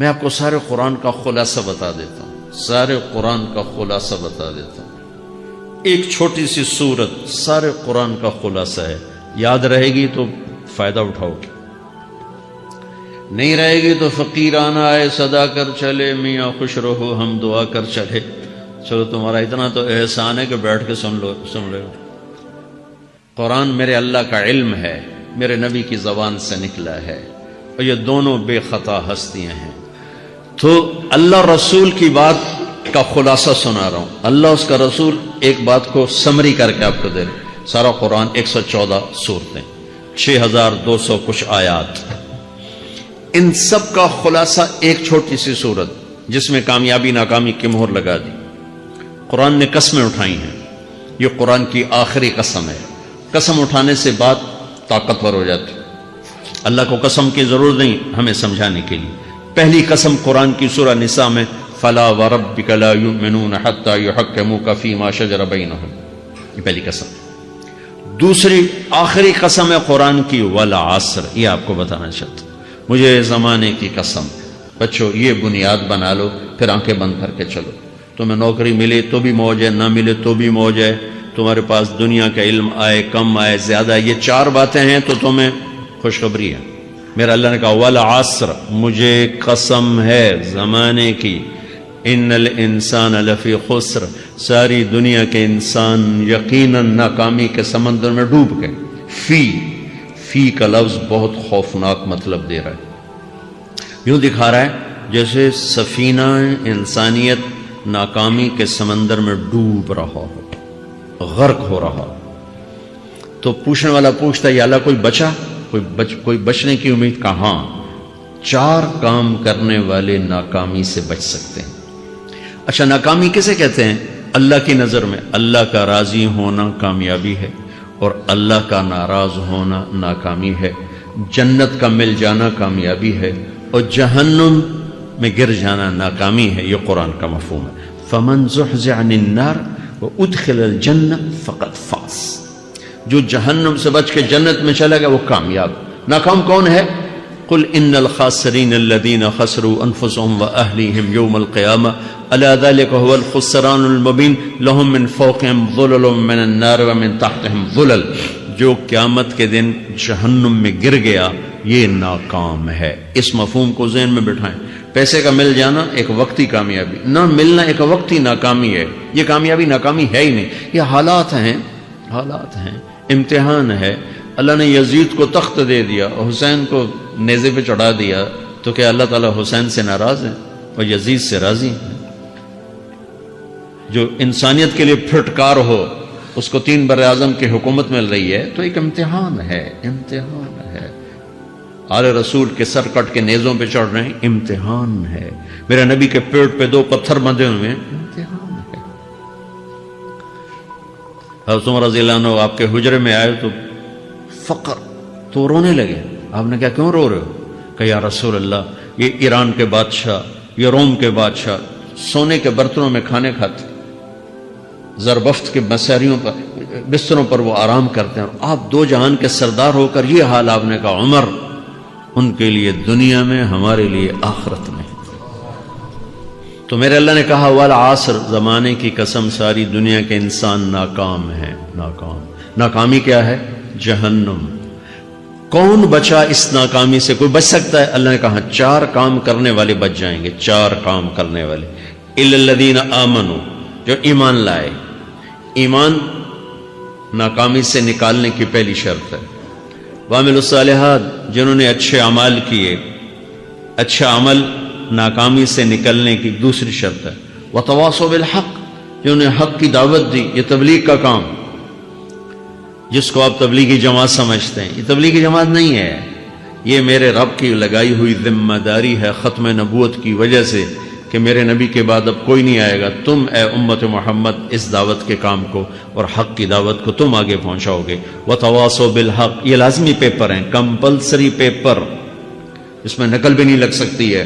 میں آپ کو سارے قرآن کا خلاصہ بتا دیتا ہوں، سارے قرآن کا خلاصہ بتا دیتا ہوں۔ ایک چھوٹی سی سورت سارے قرآن کا خلاصہ ہے، یاد رہے گی تو فائدہ اٹھاؤ گے، نہیں رہے گی تو فقیرانہ آئے صدا کر چلے، میاں خوش رہو ہم دعا کر چلے۔ چلو تمہارا اتنا تو احسان ہے کہ بیٹھ کے سن لو۔ قرآن میرے اللہ کا علم ہے، میرے نبی کی زبان سے نکلا ہے، اور یہ دونوں بے خطا ہستیاں ہیں۔ تو اللہ رسول کی بات کا خلاصہ سنا رہا ہوں، اللہ اس کا رسول ایک بات کو سمری کر کے آپ کو دے رہے۔ سارا قرآن 114 سورتیں، 6200 کچھ آیات، ان سب کا خلاصہ ایک چھوٹی سی سورت جس میں کامیابی ناکامی کی مہر لگا دی۔ قرآن نے قسمیں اٹھائی ہیں، یہ قرآن کی آخری قسم ہے۔ قسم اٹھانے سے بات طاقتور ہو جاتی، اللہ کو قسم کی ضرورت نہیں ہمیں سمجھانے کے لیے۔ پہلی قسم قرآن کی سورہ نساء میں فلا وربک لا یؤمنون حتی یحکموک فیما شجر بینہم، یہ پہلی قسم۔ دوسری آخری قسم ہے قرآن کی والعصر، یہ آپ کو بتانا چاہتا ہوں، مجھے زمانے کی قسم۔ بچوں یہ بنیاد بنا لو، پھر آنکھیں بند کر کے چلو۔ تمہیں نوکری ملے تو بھی موج ہے، نہ ملے تو بھی موج ہے، تمہارے پاس دنیا کا علم آئے کم آئے زیادہ، یہ چار باتیں ہیں تو تمہیں خوشخبری ہے۔ میرا اللہ نے کہا والعصر، مجھے قسم ہے زمانے کی، ان الانسان لفی خسر، ساری دنیا کے انسان یقیناً ناکامی کے سمندر میں ڈوب گئے۔ فی کا لفظ بہت خوفناک مطلب دے رہا ہے، یوں دکھا رہا ہے جیسے سفینہ انسانیت ناکامی کے سمندر میں ڈوب رہا ہو، غرق ہو رہا۔ تو پوچھنے والا پوچھتا ہے یا اللہ کوئی بچا، کوئی بچنے کی امید؟ کہاں؟ چار کام کرنے والے ناکامی سے بچ سکتے ہیں۔ اچھا ناکامی کسے کہتے ہیں اللہ کی نظر میں؟ اللہ کا راضی ہونا کامیابی ہے، اور اللہ کا ناراض ہونا ناکامی ہے۔ جنت کا مل جانا کامیابی ہے، اور جہنم میں گر جانا ناکامی ہے، یہ قرآن کا مفہوم ہے۔ فمن زحزح عن النار وادخل الجنہ فقد فاز، جو جہنم سے بچ کے جنت میں چلا گیا وہ کامیاب۔ ناکام کون ہے؟ قل ان الخاسرین الذین خسروا انفسهم واہلیہم یوم القیامہ الا ذلک هو الخسران المبین لهم من فوقهم ظلل من النار ومن تحتهم ظلل، جو قیامت کے دن جہنم میں گر گیا یہ ناکام ہے۔ اس مفہوم کو ذہن میں بٹھائیں۔ پیسے کا مل جانا ایک وقتی کامیابی، نہ ملنا ایک وقتی ناکامی ہے۔ یہ کامیابی ناکامی ہے ہی نہیں، یہ حالات ہیں، امتحان ہے۔ اللہ نے یزید کو تخت دے دیا اور حسین کو نیزے پہ چڑھا دیا، تو کیا اللہ تعالیٰ حسین سے ناراض ہے اور یزید سے راضی ہے؟ جو انسانیت کے لیے پھٹکار ہو اس کو 3 براعظم کی حکومت مل رہی ہے، تو ایک امتحان ہے، امتحان ہے۔ آل رسول کے سر کٹ کے نیزوں پہ چڑھ رہے ہیں، امتحان ہے۔ میرے نبی کے پیٹ پہ 2 پتھر بندھے ہوئے ہیں، امتحان ہے۔ حضرت عمر رضی اللہ عنہ آپ کے حجرے میں آئے تو فقر، تو رونے لگے۔ آپ نے کہا کیوں رو رہے ہو؟ کہ یا رسول اللہ یہ ایران کے بادشاہ، یہ روم کے بادشاہ سونے کے برتنوں میں کھانے کھاتے، زربفت کے بستروں پر وہ آرام کرتے ہیں، اور آپ 2 جہان کے سردار ہو کر یہ حال۔ آپ نے کہا عمر ان کے لیے دنیا میں، ہمارے لیے آخرت میں۔ تو میرے اللہ نے کہا والعصر، زمانے کی قسم ساری دنیا کے انسان ناکام ہیں، ناکام۔ ناکامی کیا ہے؟ جہنم۔ کون بچا اس ناکامی سے؟ کوئی بچ سکتا ہے؟ اللہ نے کہا 4 کام کرنے والے بچ جائیں گے، 4 کام کرنے والے۔ الا الذین آمنوا، جو ایمان لائے۔ ایمان ناکامی سے نکالنے کی پہلی شرط ہے۔ وعملوا الصالحات، جنہوں نے اچھے اعمال کیے۔ اچھا عمل ناکامی سے نکلنے کی دوسری شرط ہے۔ وتواصوا بالحق، جنہوں نے حق کی دعوت دی۔ یہ تبلیغ کا کام، جس کو آپ تبلیغی جماعت سمجھتے ہیں، یہ تبلیغی جماعت نہیں ہے، یہ میرے رب کی لگائی ہوئی ذمہ داری ہے ختم نبوت کی وجہ سے، کہ میرے نبی کے بعد اب کوئی نہیں آئے گا، تم اے امت محمد اس دعوت کے کام کو اور حق کی دعوت کو تم آگے پہنچاؤ گے۔ وتواصوا بالحق، یہ لازمی پیپر ہیں، کمپلسری پیپر، اس میں نقل بھی نہیں لگ سکتی ہے،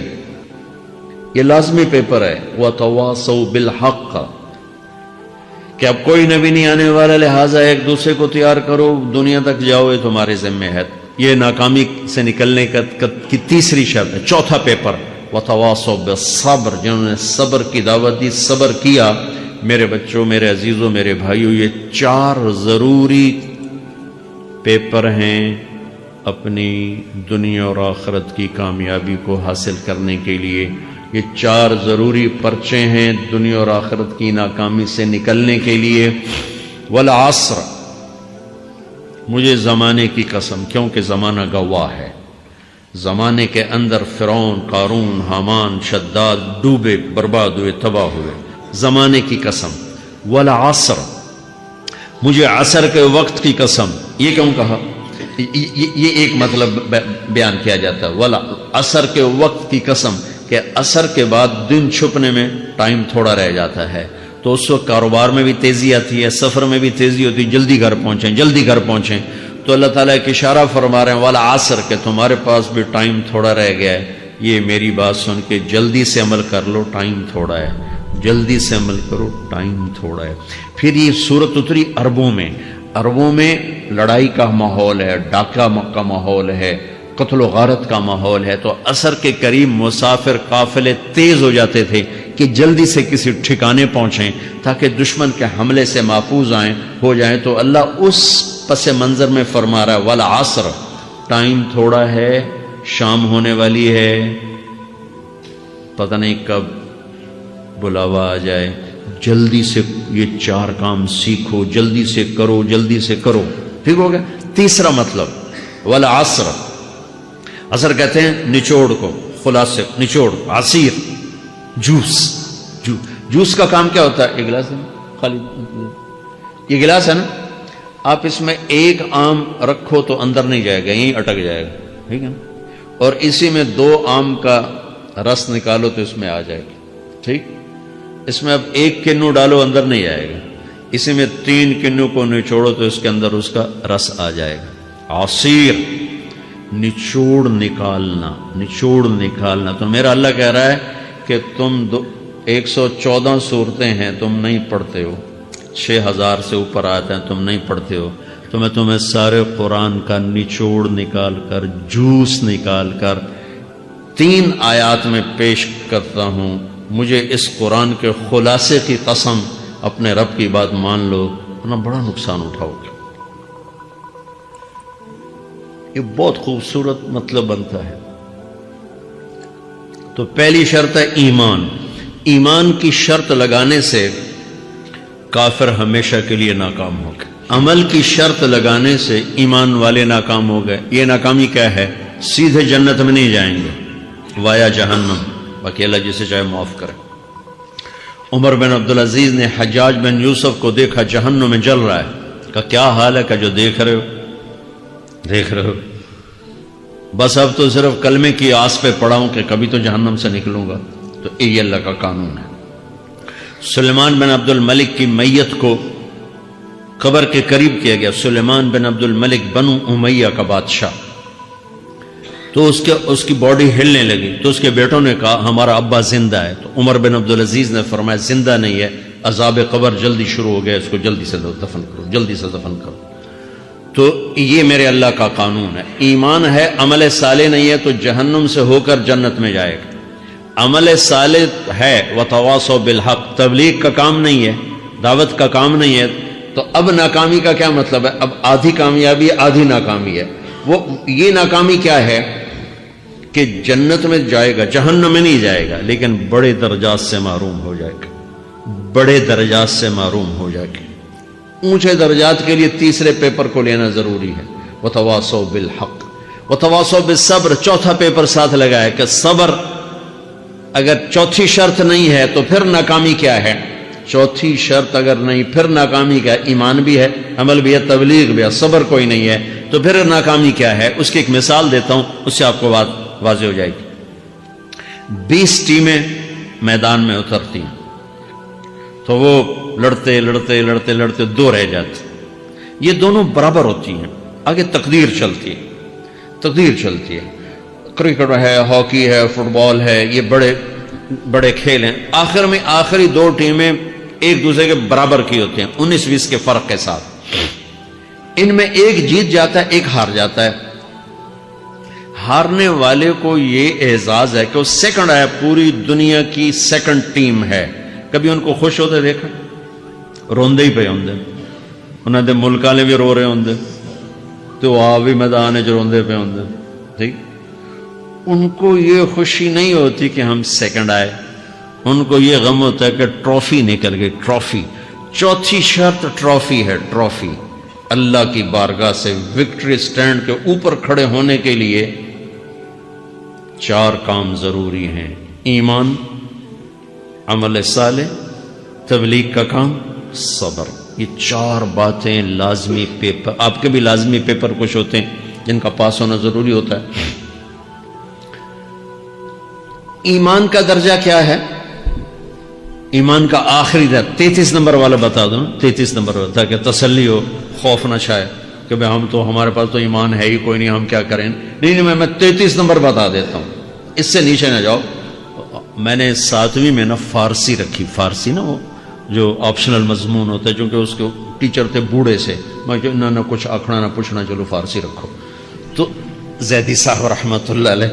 یہ لازمی پیپر ہے۔ وتواصوا بالحق، کہ اب کوئی نبی نہیں آنے والا، لہٰذا ایک دوسرے کو تیار کرو، دنیا تک جاؤ، یہ تمہارے ذمہ ہے۔ یہ ناکامی سے نکلنے کی تیسری شرط ہے۔ چوتھا پیپر وتواصوا بالصبر، جنہوں نے صبر کی دعوت دی، صبر کیا۔ میرے بچوں، میرے عزیزوں، میرے بھائیوں، یہ 4 ضروری پیپر ہیں اپنی دنیا اور آخرت کی کامیابی کو حاصل کرنے کے لیے۔ یہ 4 ضروری پرچے ہیں دنیا اور آخرت کی ناکامی سے نکلنے کے لیے۔ والعصر، مجھے زمانے کی قسم، کیونکہ زمانہ گواہ ہے، زمانے کے اندر فرعون، قارون، حامان، شداد ڈوبے، برباد ہوئے، تباہ ہوئے، زمانے کی قسم۔ والعصر، مجھے عصر کے وقت کی قسم۔ یہ کیوں کہا؟ یہ ایک مطلب بیان کیا جاتا ہے، والعصر کے وقت کی قسم، کہ عصر کے بعد دن چھپنے میں ٹائم تھوڑا رہ جاتا ہے، تو اس وقت کاروبار میں بھی تیزی آتی ہے، سفر میں بھی تیزی ہوتی ہے، جلدی گھر پہنچیں، جلدی گھر پہنچیں۔ تو اللہ تعالیٰ ایک اشارہ فرما رہے ہیں والعصر، کہ تمہارے پاس بھی ٹائم تھوڑا رہ گیا ہے، یہ میری بات سن کے جلدی سے عمل کر لو، ٹائم تھوڑا ہے، جلدی سے عمل کرو، ٹائم تھوڑا ہے۔ پھر یہ سورت اتری عربوں میں، عربوں میں لڑائی کا ماحول ہے، ڈاکہ کا ماحول ہے، قتل و غارت کا ماحول ہے، تو عصر کے قریب مسافر قافلے تیز ہو جاتے تھے کہ جلدی سے کسی ٹھکانے پہنچیں تاکہ دشمن کے حملے سے محفوظ ہو جائیں۔ تو اللہ اس پس منظر میں فرما رہا ہے والعصر، ٹائم تھوڑا ہے، شام ہونے والی ہے، پتہ نہیں کب بلاوا آ جائے، جلدی سے یہ 4 کام سیکھو، جلدی سے کرو، جلدی سے کرو۔ ٹھیک ہو گیا؟ تیسرا مطلب والعصر، عصر کہتے ہیں نچوڑ کو، خلاصے، نچوڑ، عصیر، جوس کا کام کیا ہوتا ہے؟ یہ گلاس ہے خالی، یہ گلاس ہے نا، آپ اس میں ایک آم رکھو تو اندر نہیں جائے گا، یہیں اٹک جائے گا، ٹھیک ہے نا، اور اسی میں 2 آم کا رس نکالو تو اس میں آ جائے گا، ٹھیک۔ اس میں اب 1 کنو ڈالو، اندر نہیں آئے گا، اسی میں 3 کنو کو نچوڑو تو اس کے اندر اس کا رس آ جائے گا۔ عصیر، نچوڑ نکالنا، نچوڑ نکالنا۔ تو میرا اللہ کہہ رہا ہے کہ تم 114 صورتیں ہیں، تم نہیں پڑھتے ہو، 6000 سے اوپر آتے ہیں، تم نہیں پڑھتے ہو، تو میں تمہیں سارے قرآن کا نچوڑ نکال کر، جوس نکال کر 3 آیات میں پیش کرتا ہوں۔ مجھے اس قرآن کے خلاصے کی قسم، اپنے رب کی بات مان لو، ورنہ بڑا نقصان اٹھاؤ گے۔ یہ بہت خوبصورت مطلب بنتا ہے۔ تو پہلی شرط ہے ایمان۔ ایمان کی شرط لگانے سے کافر ہمیشہ کے لیے ناکام ہو گئے، عمل کی شرط لگانے سے ایمان والے ناکام ہو گئے۔ یہ ناکامی کیا ہے؟ سیدھے جنت میں نہیں جائیں گے، وایا جہنم، باقی اللہ جسے چاہے معاف کرے۔ عمر بن عبدالعزیز نے حجاج بن یوسف کو دیکھا جہنم میں جل رہا ہے، کہا کیا حال ہے؟ کہ جو دیکھ رہے ہو، بس اب تو صرف کلمے کی آس پہ پڑا ہوں کہ کبھی تو جہنم سے نکلوں گا۔ تو یہ اللہ کا قانون ہے۔ سلیمان بن عبد الملک کی میت کو قبر کے قریب کیا گیا، سلیمان بن عبد الملک بنو امیہ کا بادشاہ، تو اس کی باڈی ہلنے لگی، تو اس کے بیٹوں نے کہا ہمارا ابا زندہ ہے، تو عمر بن عبدالعزیز نے فرمایا زندہ نہیں ہے، عذاب قبر جلدی شروع ہو گیا، اس کو جلدی سے دفن کرو، جلدی سے دفن کرو۔ تو یہ میرے اللہ کا قانون ہے۔ ایمان ہے، عمل صالح نہیں ہے تو جہنم سے ہو کر جنت میں جائے گا۔ عمل صالح ہے، وتواصوا بالحق، تبلیغ کا کام نہیں ہے، دعوت کا کام نہیں ہے، تو اب ناکامی کا کیا مطلب ہے؟ اب آدھی کامیابی آدھی ناکامی ہے۔ وہ یہ ناکامی کیا ہے کہ جنت میں جائے گا، جہنم میں نہیں جائے گا، لیکن بڑے درجات سے محروم ہو جائے گا، بڑے درجات سے محروم ہو جائے گا۔ اونچے درجات کے لیے تیسرے پیپر کو لینا ضروری ہے، وتواصوا بالحق وتواصوا بالصبر۔ چوتھا پیپر ساتھ لگایا کہ صبر، اگر چوتھی شرط نہیں ہے تو پھر ناکامی کیا ہے؟ چوتھی شرط اگر نہیں، پھر ناکامی کیا ہے؟ ایمان بھی ہے، عمل بھی ہے، تبلیغ بھی ہے، صبر کوئی نہیں ہے، تو پھر ناکامی کیا ہے؟ اس کی ایک مثال دیتا ہوں، اس سے آپ کو بات واضح ہو جائے گی۔ 20 ٹیمیں میدان میں اترتی ہیں، تو وہ لڑتے لڑتے لڑتے لڑتے 2 رہ جاتے، یہ دونوں برابر ہوتی ہیں، آگے تقدیر چلتی ہے، تقدیر چلتی ہے۔ کرکٹ ہے، ہاکی ہے، فٹ بال ہے، یہ بڑے بڑے کھیل ہیں۔ آخر میں آخری 2 ٹیمیں ایک دوسرے کے برابر کی ہوتی ہیں، 19-20 کے فرق کے ساتھ۔ ان میں ایک جیت جاتا ہے، ایک ہار جاتا ہے۔ ہارنے والے کو یہ اعزاز ہے کہ وہ سیکنڈ آیا، پوری دنیا کی سیکنڈ ٹیم ہے. کبھی ان کو خوش ہوتے دیکھا؟ روندے ہی پہ ہوندے، انہوں نے ملک والے بھی رو رہے ہوندے تو آپ بھی میدان جو روندے پہ ہوندے. ٹھیک، ان کو یہ خوشی نہیں ہوتی کہ ہم سیکنڈ آئے، ان کو یہ غم ہوتا ہے کہ ٹرافی نکل گئی. ٹرافی، چوتھی شرط ٹرافی ہے. ٹرافی اللہ کی بارگاہ سے وکٹری سٹینڈ کے اوپر کھڑے ہونے کے لیے 4 کام ضروری ہیں: ایمان، عمل صالح، تبلیغ کا کام، صبر. یہ 4 باتیں لازمی پیپر، آپ کے بھی لازمی پیپر کچھ ہوتے ہیں جن کا پاس ہونا ضروری ہوتا ہے. ایمان کا درجہ کیا ہے؟ ایمان کا آخری درجہ 33 نمبر والا بتا دوں، 33 نمبر والا، تاکہ تسلی ہو، خوف نہ چھائے کہ بھئی ہم تو، ہمارے پاس تو ایمان ہے ہی کوئی نہیں، ہم کیا کریں. نہیں، میں 33 نمبر بتا دیتا ہوں، اس سے نیچے نہ جاؤ. میں نے 7ویں میں نا فارسی رکھی. فارسی نا وہ جو آپشنل مضمون ہوتا ہے، چونکہ اس کے ٹیچر تھے بوڑھے سے، میں کہ نہ کچھ آکھنا نہ پوچھنا، چلو فارسی رکھو. تو زیدی صاحب رحمۃ اللہ علیہ،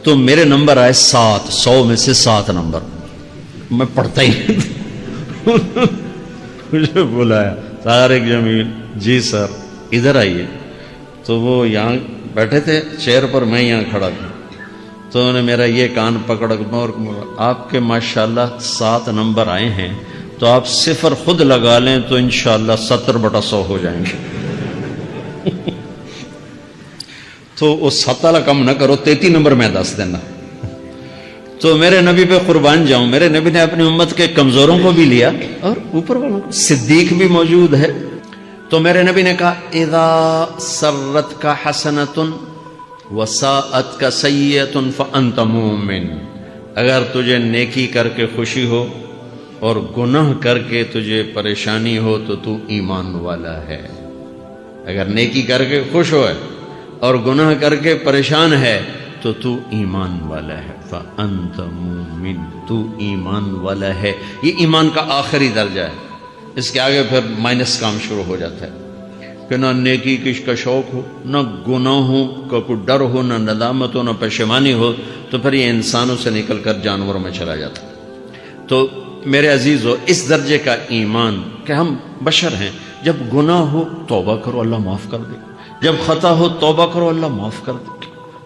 تو میرے نمبر آئے 7، 100 میں سے 7 نمبر. میں پڑھتا ہی مجھے بلایا طارق جمیل، جی سر ادھر آئیے. تو وہ یہاں بیٹھے تھے چیئر پر، میں یہاں کھڑا تھا. تو انہوں نے میرا یہ کان پکڑ اور آپ کے ماشاءاللہ 7 نمبر آئے ہیں، تو آپ 0 خود لگا لیں تو انشاءاللہ 70/100 ہو جائیں گے. تو وہ 7 والا کم نہ کرو، 33 نمبر میں 10 دینا. تو میرے نبی پہ قربان جاؤں، میرے نبی نے اپنی امت کے کمزوروں کو بھی لیا اور اوپر والوں کو. صدیق بھی موجود ہے. تو میرے نبی نے کہا اذا سرت کا حسنۃ وساءت کا سیئۃ فانت مومن. اگر تجھے نیکی کر کے خوشی ہو اور گناہ کر کے تجھے پریشانی ہو تو تو ایمان والا ہے. اگر نیکی کر کے خوش ہو اور گناہ کر کے پریشان ہے تو تو ایمان والا ہے. فانت مومن، تو ایمان والا ہے. یہ ایمان کا آخری درجہ ہے. اس کے آگے پھر مائنس کام شروع ہو جاتا ہے کہ نہ نیکی کا شوق ہو، نہ گناہوں کا کوئی ڈر ہو، نہ ندامت ہو، نہ پشیمانی ہو، تو پھر یہ انسانوں سے نکل کر جانوروں میں چلا جاتا. تو میرے عزیزو، اس درجے کا ایمان کہ ہم بشر ہیں، جب گناہ ہو توبہ کرو، اللہ معاف کر دے. جب خطا ہو توبہ کرو، اللہ معاف کر دے.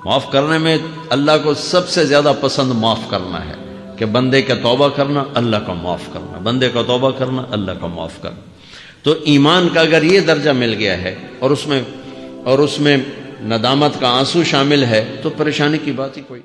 معاف کرنے میں اللہ کو سب سے زیادہ پسند معاف کرنا ہے، کہ بندے کا توبہ کرنا، اللہ کا معاف کرنا، بندے کا توبہ کرنا، اللہ کا معاف کرنا. تو ایمان کا اگر یہ درجہ مل گیا ہے اور اس میں ندامت کا آنسو شامل ہے تو پریشانی کی بات ہی کوئی